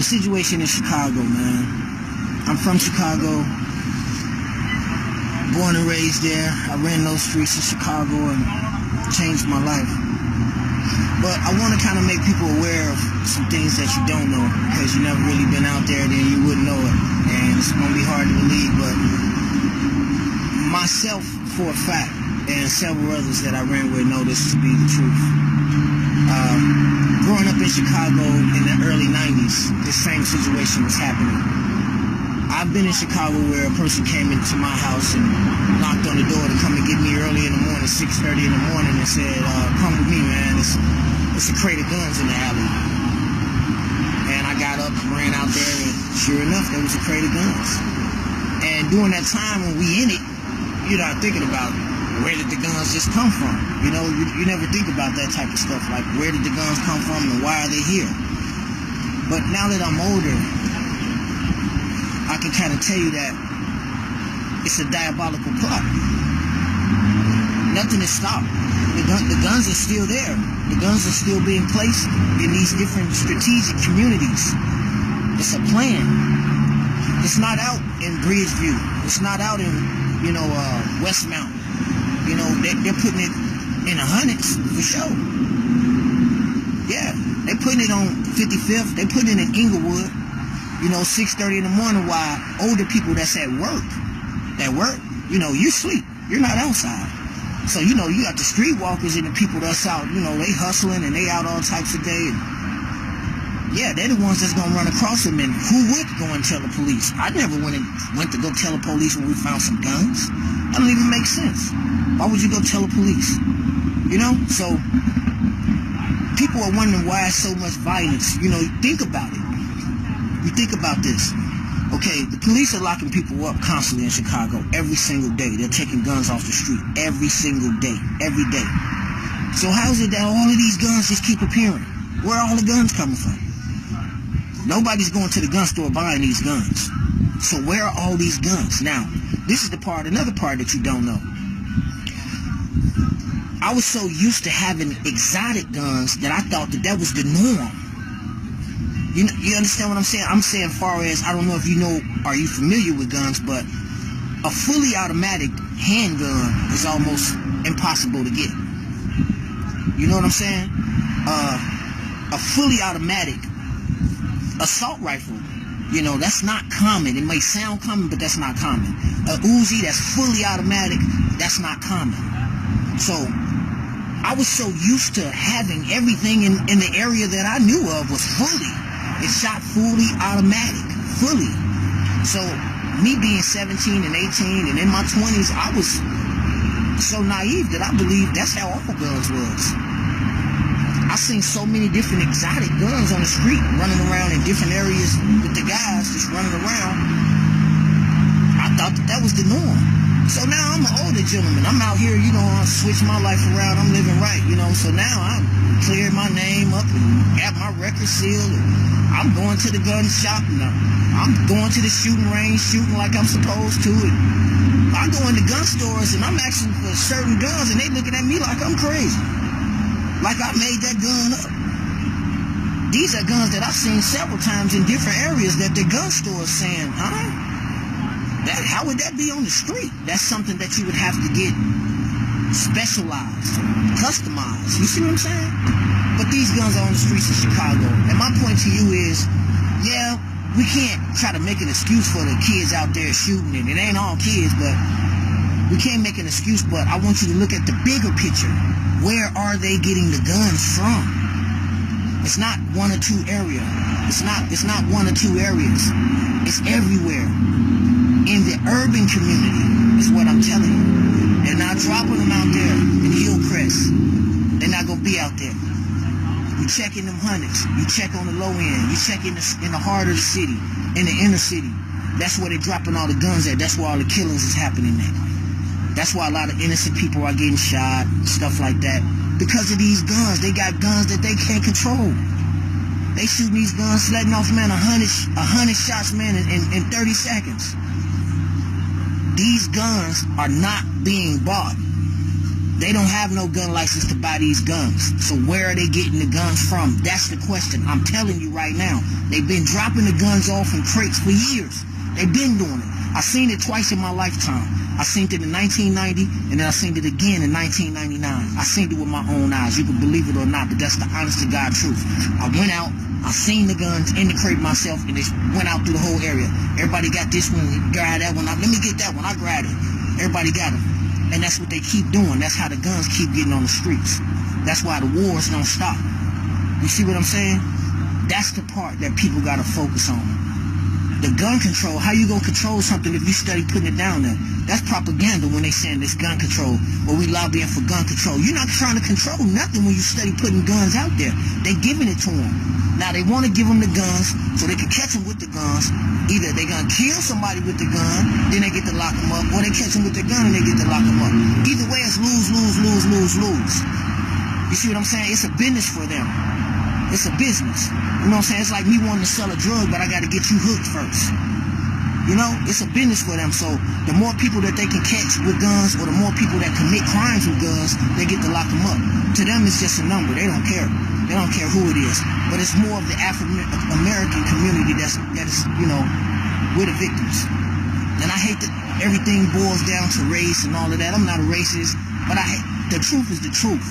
situation in Chicago, man. I'm from Chicago, born and raised there. I ran those streets of Chicago and changed my life. But I want to kind of make people aware of some things that you don't know, because you never really been out there, then you wouldn't know it. And it's going to be hard to believe, but myself, for a fact, and several others that I ran with know this to be the truth. Growing up in Chicago in the early 90s, this same situation was happening. I've been in Chicago where a person came into my house and knocked on the door to come and get me early in the morning, 6:30 in the morning, and said, come with me, man, it's a crate of guns in the alley. And I got up and ran out there, and sure enough, there was a crate of guns. And during that time when we in it, you're not thinking about where did the guns just come from. You know, you never think about that type of stuff, like where did the guns come from and why are they here. But now that I'm older, I can kind of tell you that it's a diabolical plot. Nothing is stopped. The guns are still there. The guns are still being placed in these different strategic communities. It's a plan. It's not out in Bridgeview. It's not out in, Westmount. They're putting it in the hundreds for sure. Yeah, they're putting it on 55th. They're putting it in Inglewood. 6:30 in the morning, while older people that's at work, you sleep. You're not outside. So, you got the streetwalkers and the people that's out, they hustling and they out all types of day. And yeah, they're the ones that's going to run across them. And who would go and tell the police? I never went to go tell the police when we found some guns. That don't even make sense. Why would you go tell the police? So people are wondering why so much violence. Think about it. You think about this. Okay, the police are locking people up constantly in Chicago every single day. They're taking guns off the street every single day, every day. So how is it that all of these guns just keep appearing? Where are all the guns coming from? Nobody's going to the gun store buying these guns. So where are all these guns? Now, this is another part that you don't know. I was so used to having exotic guns that I thought that was the norm. You understand what I'm saying? I'm saying far as, I don't know if are you familiar with guns, but a fully automatic handgun is almost impossible to get. You know what I'm saying? A fully automatic assault rifle, that's not common. It may sound common, but that's not common. A Uzi that's fully automatic, that's not common. So I was so used to having everything in the area that I knew of was fully. It shot fully automatic, fully. So me being 17 and 18 and in my 20s, I was so naive that I believed that's how all guns was. I seen so many different exotic guns on the street running around in different areas with the guys just running around. I thought that was the norm. So now I'm an older gentleman. I'm out here, I switched my life around. I'm living right, So now I cleared my name up and got my record sealed. And I'm going to the gun shop and I'm going to the shooting range, shooting like I'm supposed to. And I go into gun stores and I'm asking for certain guns and they looking at me like I'm crazy. Like I made that gun up. These are guns that I've seen several times in different areas that the gun store is saying, how would that be on the street? That's something that you would have to get specialized, customized. You see what I'm saying? But these guns are on the streets of Chicago. And my point to you is, yeah, we can't try to make an excuse for the kids out there shooting. And it ain't all kids, but we can't make an excuse. But I want you to look at the bigger picture. Where are they getting the guns from? It's not one or two areas. It's not one or two areas. It's everywhere. In the urban community is what I'm telling you. They're not dropping them out there in Hillcrest. They're not going to be out there. You check in them hundreds. You check on the low end. You check in the heart of the city, in the inner city. That's where they're dropping all the guns at. That's where all the killings is happening at. That's why a lot of innocent people are getting shot, stuff like that. Because of these guns. They got guns that they can't control. They shooting these guns, letting off, man, 100 shots, man, in 30 seconds. These guns are not being bought. They don't have no gun license to buy these guns. So where are they getting the guns from? That's the question. I'm telling you right now. They've been dropping the guns off in crates for years. They've been doing it. I seen it twice in my lifetime. I seen it in 1990, and then I seen it again in 1999. I seen it with my own eyes. You can believe it or not, but that's the honest to God truth. I went out, I seen the guns in the crate myself, and they went out through the whole area. Everybody got this one, grab that one. Let me get that one. I grabbed it. Everybody got them. And that's what they keep doing. That's how the guns keep getting on the streets. That's why the wars don't stop. You see what I'm saying? That's the part that people got to focus on. The gun control, how you gonna control something if you study putting it down there? That's propaganda when they saying this gun control, or we lobbying for gun control. You're not trying to control nothing when you study putting guns out there. They giving it to them. Now they want to give them the guns so they can catch them with the guns. Either they gonna kill somebody with the gun, then they get to lock them up, or they catch them with the gun and they get to lock them up. Either way, it's lose, lose, lose, lose, lose. You see what I'm saying? It's a business for them. It's a business. You know what I'm saying? It's like me wanting to sell a drug, but I got to get you hooked first. You know, it's a business for them. So the more people that they can catch with guns, or the more people that commit crimes with guns, they get to lock them up. To them, it's just a number. They don't care. They don't care who it is. But it's more of the African-American community that is, you know, we're the victims. And I hate that everything boils down to race and all of that. I'm not a racist, but the truth is the truth.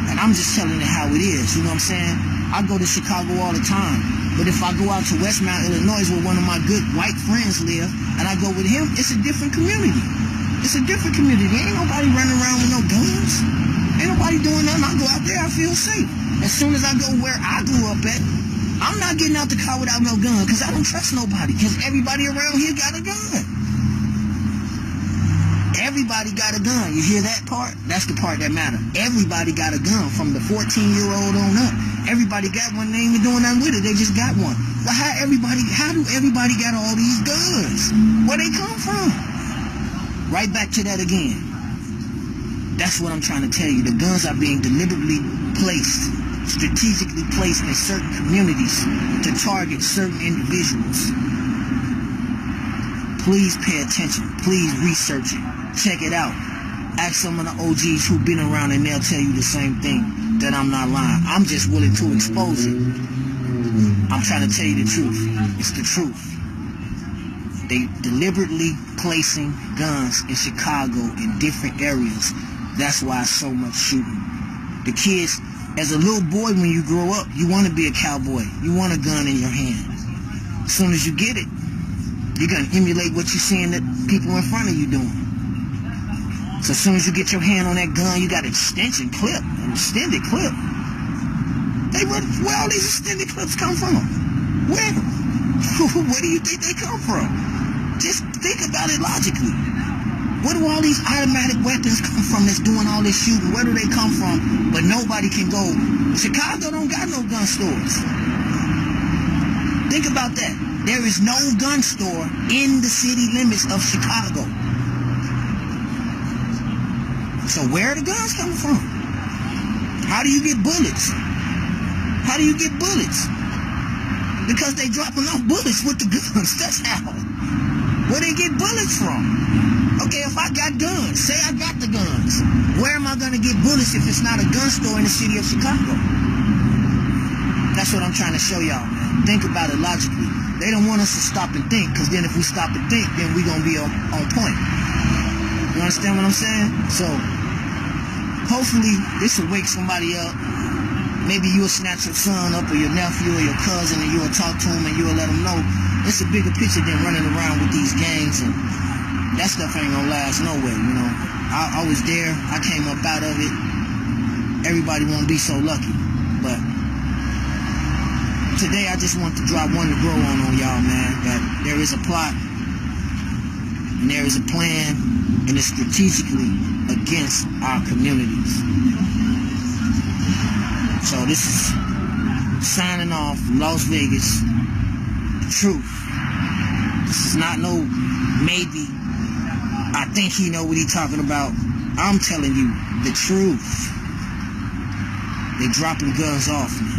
And I'm just telling it how it is. You know what I'm saying? I go to Chicago all the time. But if I go out to Westmount, Illinois, where one of my good white friends live, and I go with him, it's a different community. It's a different community. Ain't nobody running around with no guns. Ain't nobody doing nothing. I go out there, I feel safe. As soon as I go where I grew up at, I'm not getting out the car without no gun, because I don't trust nobody, because everybody around here got a gun. Everybody got a gun. You hear that part? That's the part that matters. Everybody got a gun, from the 14-year-old on up. Everybody got one. They ain't even doing nothing with it. They just got one. Well, how do everybody got all these guns? Where they come from? Right back to that again. That's what I'm trying to tell you. The guns are being deliberately placed, strategically placed in certain communities to target certain individuals. Please pay attention. Please research it. Check it out. Ask some of the OGs who've been around, and they'll tell you the same thing, that I'm not lying. I'm just willing to expose it. I'm trying to tell you the truth. It's the truth. They deliberately placing guns in Chicago in different areas. That's why so much shooting. The kids, as a little boy, when you grow up, you want to be a cowboy. You want a gun in your hand. As soon as you get it, you're going to emulate what you're seeing that people in front of you doing. So as soon as you get your hand on that gun, you got an extension clip, an extended clip. Where all these extended clips come from? Where? Where do you think they come from? Just think about it logically. Where do all these automatic weapons come from that's doing all this shooting? Where do they come from? But nobody can go. Chicago don't got no gun stores. Think about that. There is no gun store in the city limits of Chicago. So where are the guns coming from? How do you get bullets? How do you get bullets? Because they dropping off bullets with the guns. That's how. Where they get bullets from? Okay, if I got guns, say I got the guns, where am I going to get bullets if it's not a gun store in the city of Chicago? That's what I'm trying to show y'all, man. Think about it logically. They don't want us to stop and think, because then if we stop and think, then we're going to be on point. You understand what I'm saying? So, hopefully, this will wake somebody up. Maybe you'll snatch your son up, or your nephew, or your cousin, and you'll talk to him, and you'll let him know it's a bigger picture than running around with these gangs, and that stuff ain't gonna last nowhere, you know. I was there. I came up out of it. Everybody won't be so lucky. But today, I just want to drop one to grow on y'all, man, that there is a plot, and there is a plan, and it's strategically against our communities. So this is signing off from Las Vegas. The truth. This is not no maybe. I think he know what he talking about. I'm telling you the truth. They dropping guns off me.